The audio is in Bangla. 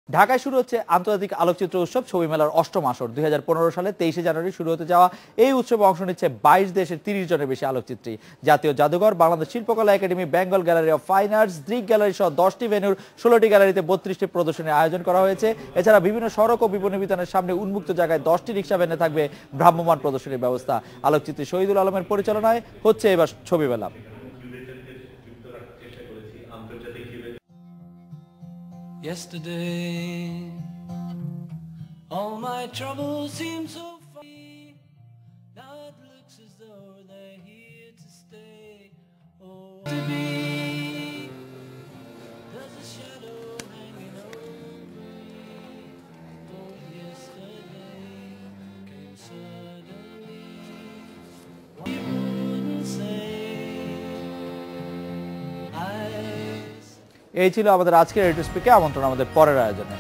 ঢাকায় শুরু হচ্ছে আন্তর্জাতিক আলোকচিত্র উৎসব ছবি মেলার অষ্টম আসর। 2015 সালে 23শে জানুয়ারি শুরু হতে যাওয়া এই উৎসবে অংশ নিচ্ছে 22 দেশের 30 জনের বেশি আলোকচিত্রী। জাতীয় জাদুঘর, বাংলাদেশ শিল্পকলা academy, Bengal gallery of fine arts, Greek gallery সহ 10টি ভেন্যুর 16টি গ্যালারিতে 32টি প্রদর্শনীর আয়োজন করা হয়েছে। এছাড়া বিভিন্ন সড়ক ও বিপণী বিতানের সামনে উন্মুক্ত জায়গায় 10টি রিক্সা ভ্যানে থাকবে ভ্রাম্যমাণ প্রদর্শনীর ব্যবস্থা। আলোকচিত্রী শহীদুল আলমের পরিচালনায় হচ্ছে এবার ছবি মেলা। Yesterday, all my troubles seem so far. Now it looks as though they're here to stay. Oh, to be, there's a shadow hanging over me. Oh, yesterday came suddenly. What you wouldn't say. এই ছিল আমাদের আজকের রেডিও স্পিকে। আমন্ত্রণ আমাদের পরের আয়োজনে।